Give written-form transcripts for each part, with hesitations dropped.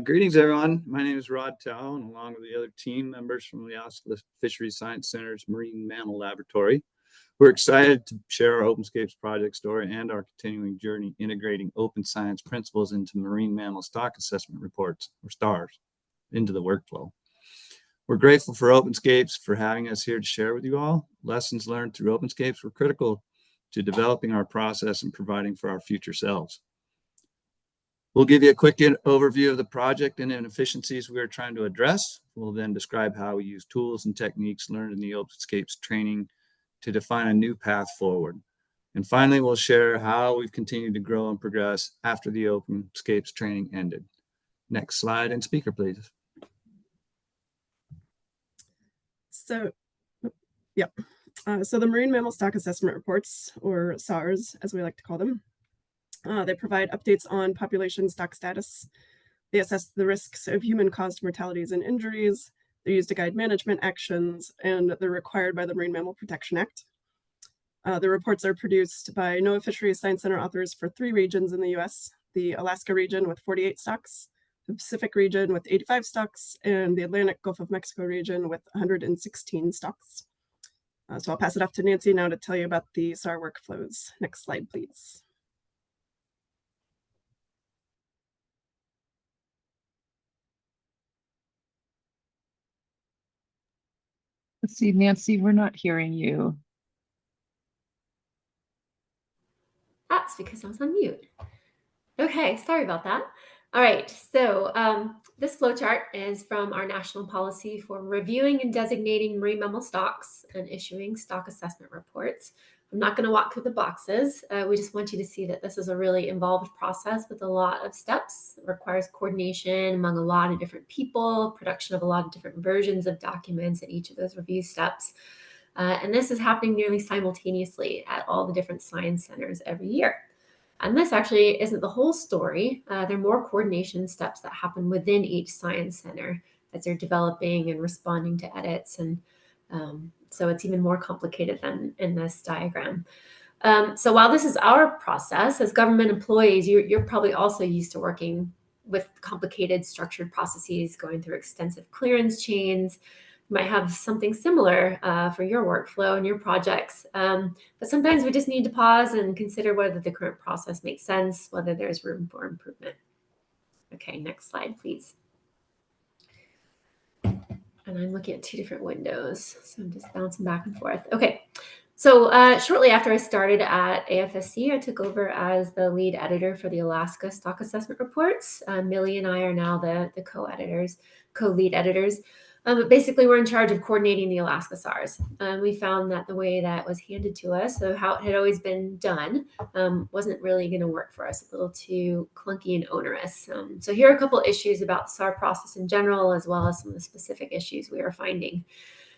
Greetings, everyone. My name is Towell, and along with the other team members from the AFSC Fisheries Science Center's Marine Mammal Laboratory, we're excited to share our Openscapes project story and our continuing journey integrating open science principles into marine mammal stock assessment reports, or STARS, into the workflow. We're grateful for Openscapes for having us here to share with you all. Lessons learned through Openscapes were critical to developing our process and providing for our future selves. We'll give you a quick overview of the project and inefficiencies we are trying to address. We'll then describe how we use tools and techniques learned in the Openscapes training to define a new path forward. And finally, we'll share how we've continued to grow and progress after the Openscapes training ended. Next slide and speaker, please. So the Marine Mammal Stock Assessment Reports, or SARs, as we like to call them, they provide updates on population stock status. They assess the risks of human-caused mortalities and injuries. They're used to guide management actions, and they're required by the Marine Mammal Protection Act. The reports are produced by NOAA Fisheries Science Center authors for 3 regions in the U.S., the Alaska region with 48 stocks, the Pacific region with 85 stocks, and the Atlantic Gulf of Mexico region with 116 stocks. So I'll pass it off to Nancy now to tell you about the SAR workflows. Next slide, please. Let's see, Nancy, we're not hearing you. That's because I was on mute. Okay, sorry about that. All right, so this flowchart is from our national policy for reviewing and designating marine mammal stocks and issuing stock assessment reports. I'm not going to walk through the boxes. We just want you to see that this is a really involved process with a lot of steps. It requires coordination among a lot of different people, production of a lot of different versions of documents at each of those review steps. And this is happening nearly simultaneously at all the different science centers every year. And this actually isn't the whole story. There are more coordination steps that happen within each science center as they're developing and responding to edits. And so it's even more complicated than in this diagram. So while this is our process, as government employees, you're probably also used to working with complicated structured processes, going through extensive clearance chains. You might have something similar for your workflow and your projects. But sometimes we just need to pause and consider whether the current process makes sense, whether there's room for improvement. Okay, next slide, please. And I'm looking at 2 different windows, so I'm just bouncing back and forth. Okay, so shortly after I started at AFSC, I took over as the lead editor for the Alaska Stock Assessment Reports. Millie and I are now the co-editors, co-lead editors. But basically, we're in charge of coordinating the Alaska SARs. We found that the way that was handed to us, so how it had always been done, wasn't really going to work for us, a little too clunky and onerous. So here are a couple issues about the SAR process in general, as well as some of the specific issues we are finding.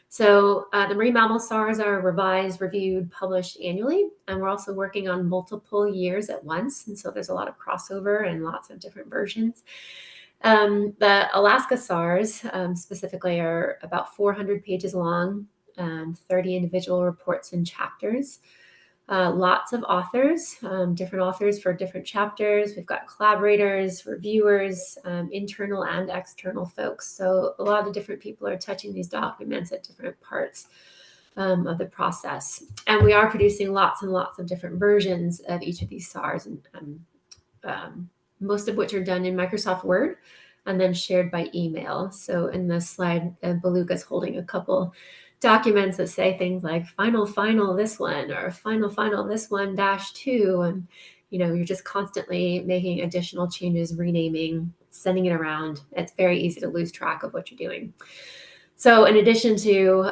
So the marine mammal SARs are revised, reviewed, published annually, and we're also working on multiple years at once. And so there's a lot of crossover and lots of different versions. The Alaska SARs specifically are about 400 pages long, 30 individual reports and chapters, lots of authors, different authors for different chapters. We've got collaborators, reviewers, internal and external folks. So a lot of different people are touching these documents at different parts of the process. And we are producing lots and lots of different versions of each of these SARs, and most of which are done in Microsoft Word and then shared by email. So in this slide, Beluga's holding a couple documents that say things like final this one, or final this one -2. And, you're just constantly making additional changes, renaming, sending it around. It's very easy to lose track of what you're doing. So in addition to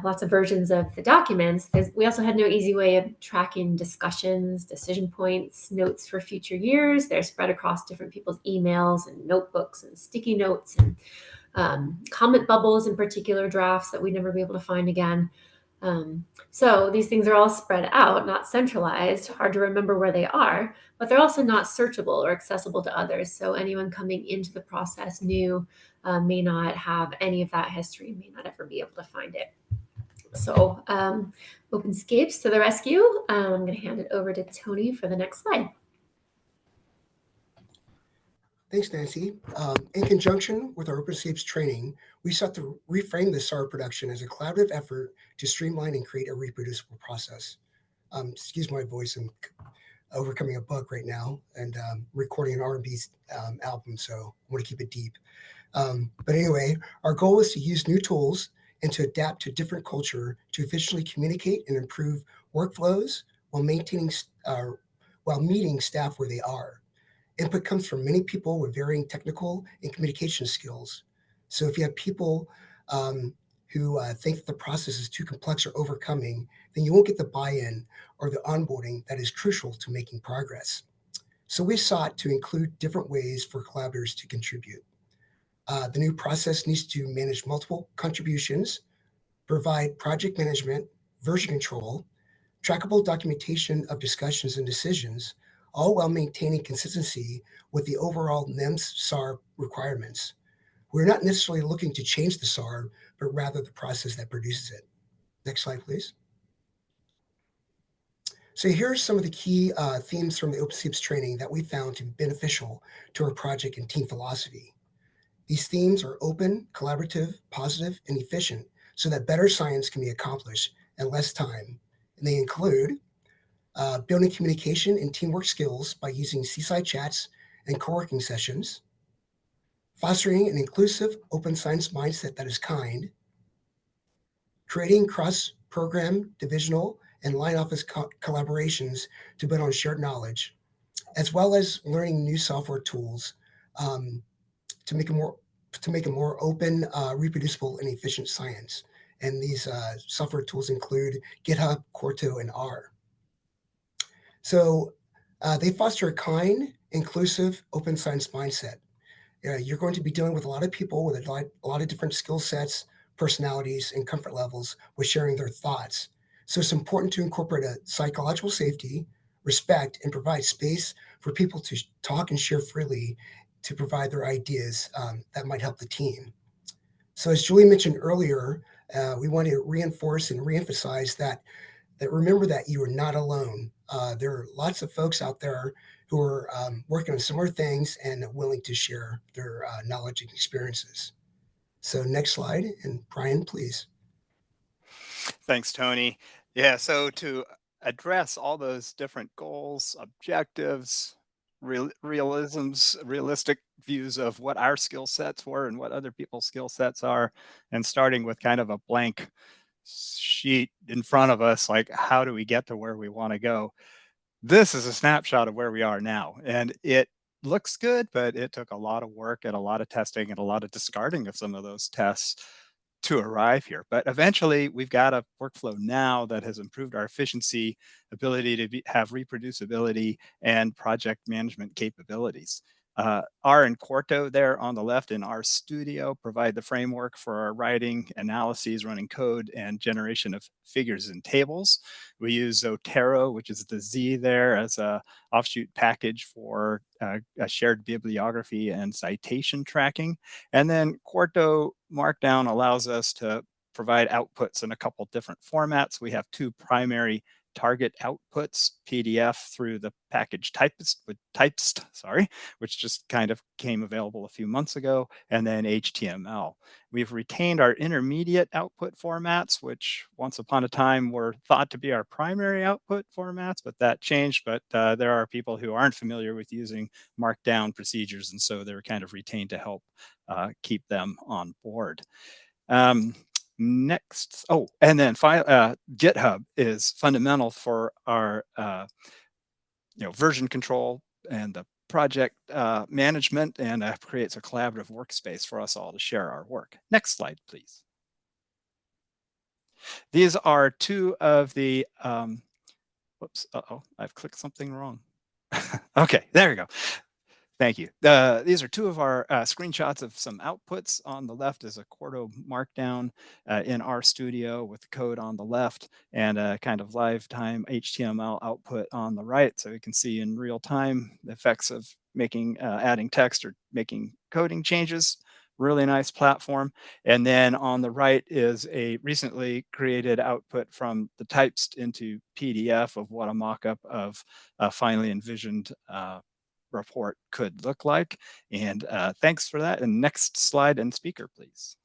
lots of versions of the documents, we also had no easy way of tracking discussions, decision points, notes for future years. They're spread across different people's emails and notebooks and sticky notes and comment bubbles in particular drafts that we'd never be able to find again. So these things are all spread out, not centralized, hard to remember where they are, but they're also not searchable or accessible to others. So anyone coming into the process new may not have any of that history, may not ever be able to find it. So Openscapes to the rescue. I'm going to hand it over to Tony for the next slide. Thanks, Nancy. In conjunction with our Openscapes training, we sought to reframe the SAR production as a collaborative effort to streamline and create a reproducible process. Excuse my voice, I'm overcoming a bug right now and recording an R&B album, so I want to keep it deep. But anyway, our goal is to use new tools and to adapt to different culture to efficiently communicate and improve workflows while meeting staff where they are. Input comes from many people with varying technical and communication skills. So if you have people who think that the process is too complex or overcoming, then you won't get the buy-in or the onboarding that is crucial to making progress. So we sought to include different ways for collaborators to contribute. The new process needs to manage multiple contributions, provide project management, version control, trackable documentation of discussions and decisions, all while maintaining consistency with the overall NMFS SAR requirements. We're not necessarily looking to change the SAR, but rather the process that produces it. Next slide, please. So here are some of the key themes from the Openscapes training that we found to be beneficial to our project and team philosophy. These themes are open, collaborative, positive, and efficient so that better science can be accomplished in less time. And they include building communication and teamwork skills by using seaside chats and co-working sessions, fostering an inclusive open science mindset that is kind, creating cross-program, divisional, and line office collaborations to build on shared knowledge, as well as learning new software tools to make a more open, reproducible, and efficient science. And these software tools include GitHub, Quarto, and R. So they foster a kind, inclusive, open science mindset. You're going to be dealing with a lot of people with a lot of different skill sets, personalities, and comfort levels with sharing their thoughts. So it's important to incorporate a psychological safety, respect, and provide space for people to talk and share freely to provide their ideas that might help the team. So as Julie mentioned earlier, we want to reinforce and reemphasize that remember that you are not alone. There are lots of folks out there who are working on similar things and willing to share their knowledge and experiences. So next slide, and Brian, please. Thanks, Tony. Yeah, so to address all those different goals, objectives, realistic views of what our skill sets were and what other people's skill sets are, and starting with kind of a blank sheet in front of us, like how do we get to where we want to go? This is a snapshot of where we are now, and it looks good, but it took a lot of work and a lot of testing and a lot of discarding of some of those tests to arrive here. But eventually we've got a workflow now that has improved our efficiency, ability to have reproducibility, and project management capabilities. R and Quarto there on the left in our studio provide the framework for our writing, analyses, running code, and generation of figures and tables. We use Zotero, which is the Z there, as a offshoot package for a shared bibliography and citation tracking. And then Quarto Markdown allows us to provide outputs in a couple different formats. We have two primary target outputs, PDF through the package typist, which just kind of came available a few months ago, and then HTML. We've retained our intermediate output formats, which once upon a time were thought to be our primary output formats, but that changed. But there are people who aren't familiar with using Markdown procedures, and so they're kind of retained to help keep them on board. Next, and then GitHub is fundamental for our version control and the project management, and creates a collaborative workspace for us all to share our work. Next slide, please. These are two of the whoops, I've clicked something wrong. Okay, there we go. Thank you. These are two of our screenshots of some outputs. On the left is a Quarto Markdown in our studio with the code on the left, and a kind of live time HTML output on the right. So you can see in real time the effects of making, adding text or making coding changes. Really nice platform. And then on the right is a recently created output from the typist into PDF of what a mock-up of a finely envisioned report could look like. And thanks for that. And next slide and speaker, please.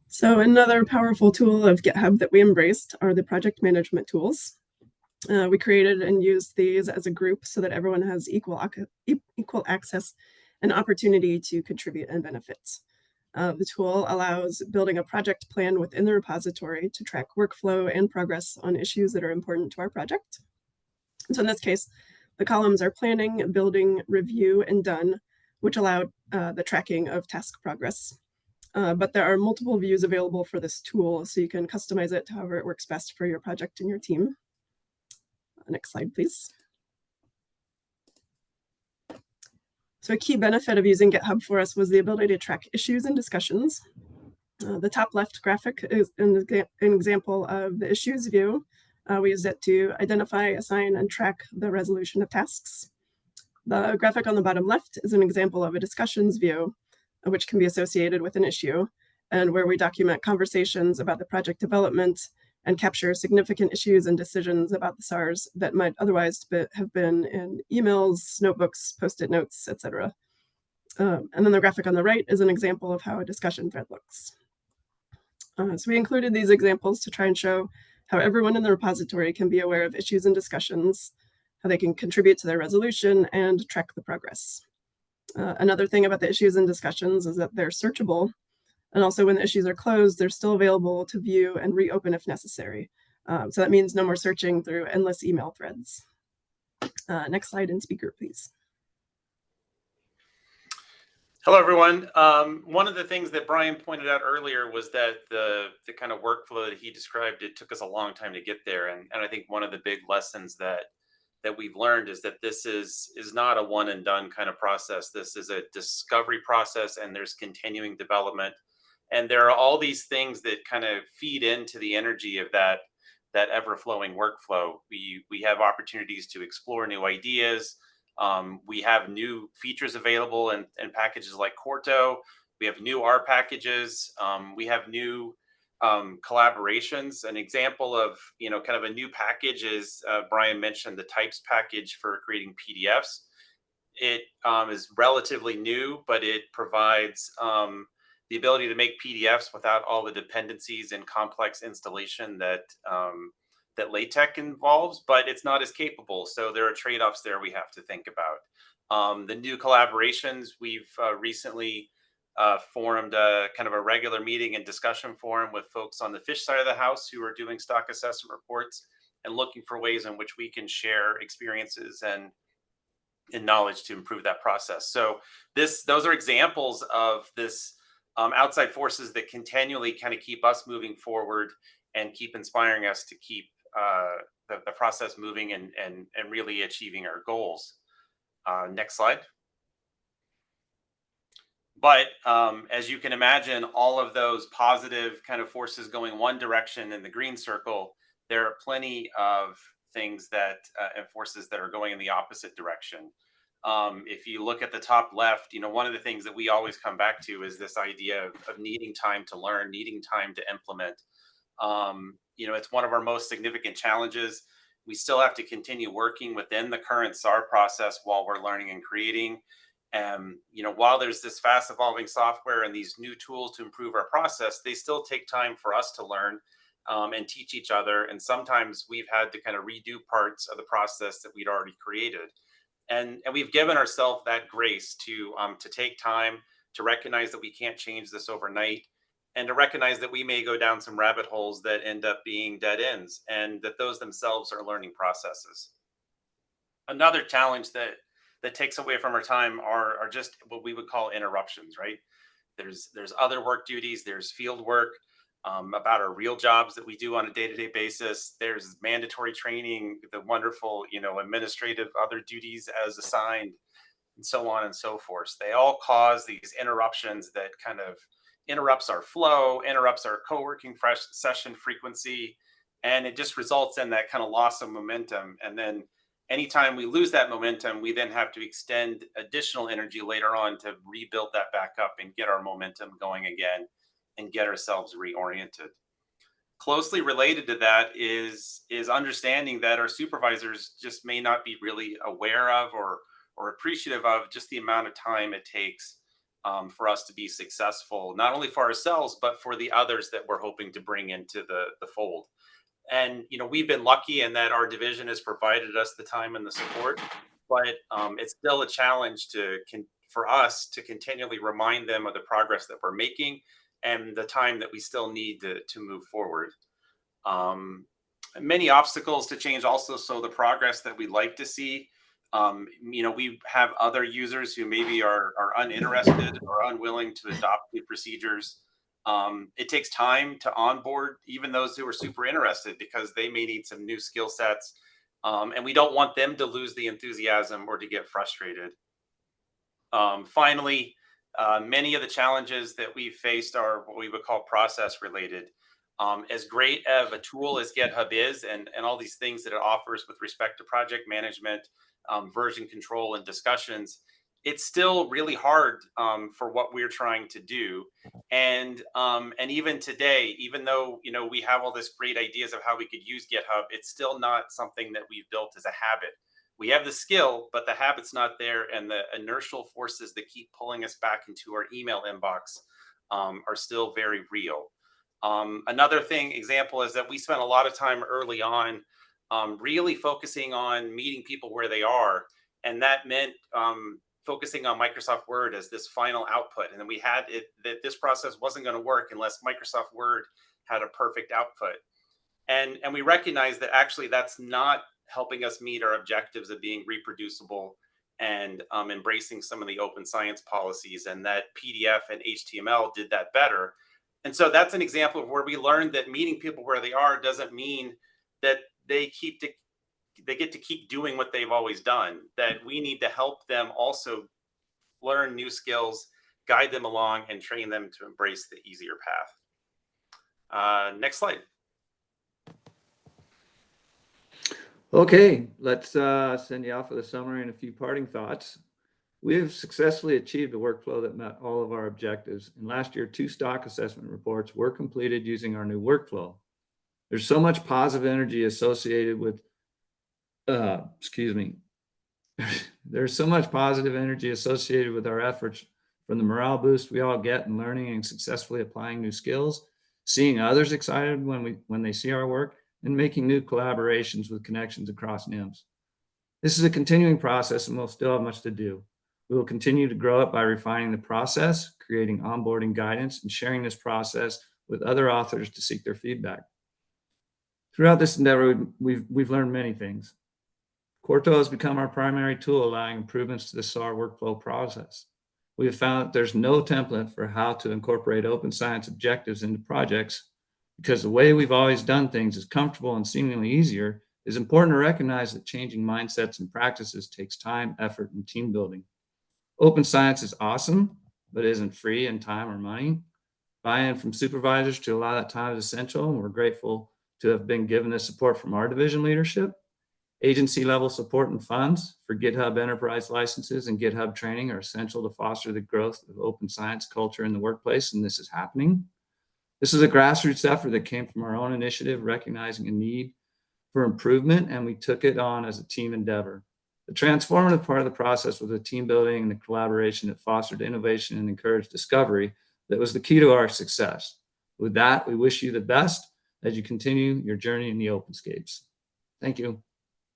So another powerful tool of GitHub that we embraced are the project management tools. We created and used these as a group so that everyone has equal access and opportunity to contribute and benefit. The tool allows building a project plan within the repository to track workflow and progress on issues that are important to our project. So in this case, the columns are planning, building, review, and done, which allow the tracking of task progress. But there are multiple views available for this tool, so you can customize it however it works best for your project and your team. Next slide, please. So a key benefit of using GitHub for us was the ability to track issues and discussions. The top left graphic is an example of the issues view. We used it to identify, assign, and track the resolution of tasks. The graphic on the bottom left is an example of a discussions view, which can be associated with an issue, and where we document conversations about the project development and capture significant issues and decisions about the SARs that might otherwise have been in emails, notebooks, Post-it notes, etc. And then the graphic on the right is an example of how a discussion thread looks. So we included these examples to try and show how everyone in the repository can be aware of issues and discussions, how they can contribute to their resolution, and track the progress. Another thing about the issues and discussions is that they're searchable. And also when the issues are closed, they're still available to view and reopen if necessary. So that means no more searching through endless email threads. Next slide and speaker, please. Hello, everyone. One of the things that Brian pointed out earlier was that the kind of workflow that he described, it took us a long time to get there. And I think one of the big lessons that we've learned is that this is not a one and done kind of process. This is a discovery process, and there's continuing development. And there are all these things that kind of feed into the energy of that ever-flowing workflow. We have opportunities to explore new ideas. We have new features available in packages like Quarto. We have new R packages. We have new collaborations. An example of kind of a new package is Brian mentioned the types package for creating PDFs. It is relatively new, but it provides the ability to make PDFs without all the dependencies and complex installation that LaTeX involves, but it's not as capable. So there are trade-offs there we have to think about. The new collaborations, we've recently formed a kind of a regular meeting and discussion forum with folks on the fish side of the house who are doing stock assessment reports and looking for ways in which we can share experiences and knowledge to improve that process. So those are examples of this outside forces that continually kind of keep us moving forward and keep inspiring us to keep the process moving and really achieving our goals. Next slide. But as you can imagine, all of those positive kind of forces going one direction in the green circle, there are plenty of things that and forces that are going in the opposite direction. If you look at the top left, one of the things that we always come back to is this idea of needing time to learn, needing time to implement. It's one of our most significant challenges. We still have to continue working within the current SAR process while we're learning and creating. While there's this fast evolving software and these new tools to improve our process, they still take time for us to learn and teach each other. And sometimes we've had to kind of redo parts of the process that we'd already created. And we've given ourselves that grace to take time to recognize that we can't change this overnight, and to recognize that we may go down some rabbit holes that end up being dead ends, and that those themselves are learning processes. Another challenge that takes away from our time are just what we would call interruptions, right? There's other work duties, there's field work about our real jobs that we do on a day-to-day basis. There's mandatory training, the wonderful, administrative other duties as assigned, and so on and so forth. They all cause these interruptions that kind of interrupts our flow, interrupts our co-working session frequency, and it just results in that kind of loss of momentum. And then anytime we lose that momentum, we then have to extend additional energy later on to rebuild that back up and get our momentum going again and get ourselves reoriented. Closely related to that is understanding that our supervisors just may not be really aware of or appreciative of just the amount of time it takes for us to be successful, not only for ourselves, but for the others that we're hoping to bring into the fold. And, we've been lucky in that our division has provided us the time and the support, but it's still a challenge for us to continually remind them of the progress that we're making and the time that we still need to move forward. Many obstacles to change also. So the progress that we'd like to see, we have other users who maybe are uninterested or unwilling to adopt new procedures. It takes time to onboard even those who are super interested because they may need some new skill sets. And we don't want them to lose the enthusiasm or to get frustrated. Finally, many of the challenges that we've faced are what we would call process related. As great of a tool as GitHub is and all these things that it offers with respect to project management, version control and discussions, it's still really hard for what we're trying to do. And even today, even though we have all this great ideas of how we could use GitHub, it's still not something that we've built as a habit. We have the skill, but the habit's not there, and the inertial forces that keep pulling us back into our email inbox are still very real. Another example is that we spent a lot of time early on really focusing on meeting people where they are, and that meant focusing on Microsoft Word as this final output. And then we had that this process wasn't going to work unless Microsoft Word had a perfect output. And we recognize that actually that's not helping us meet our objectives of being reproducible and embracing some of the open science policies, and that PDF and HTML did that better. And so that's an example of where we learned that meeting people where they are doesn't mean that they get to keep doing what they've always done, that we need to help them also learn new skills, guide them along, and train them to embrace the easier path. Next slide. Okay, let's send you off with a summary and a few parting thoughts. We have successfully achieved a workflow that met all of our objectives. And last year, 2 stock assessment reports were completed using our new workflow. There's so much positive energy associated with, There's so much positive energy associated with our efforts, from the morale boost we all get in learning and successfully applying new skills, seeing others excited when they see our work, and making new collaborations with connections across NIMS. This is a continuing process and we'll still have much to do. We will continue to grow it by refining the process, creating onboarding guidance, and sharing this process with other authors to seek their feedback. Throughout this endeavor, we've learned many things. Quarto has become our primary tool, allowing improvements to the SAR workflow process. We have found that there's no template for how to incorporate open science objectives into projects, because the way we've always done things is comfortable and seemingly easier. It's important to recognize that changing mindsets and practices takes time, effort, and team building. Open science is awesome, but isn't free in time or money. Buy-in from supervisors to allow that time is essential, and we're grateful to have been given this support from our division leadership. Agency level support and funds for GitHub enterprise licenses and GitHub training are essential to foster the growth of open science culture in the workplace, and this is happening. This is a grassroots effort that came from our own initiative, recognizing a need for improvement, and we took it on as a team endeavor. The transformative part of the process was the team building and the collaboration that fostered innovation and encouraged discovery that was the key to our success. With that, we wish you the best as you continue your journey in the Openscapes. Thank you.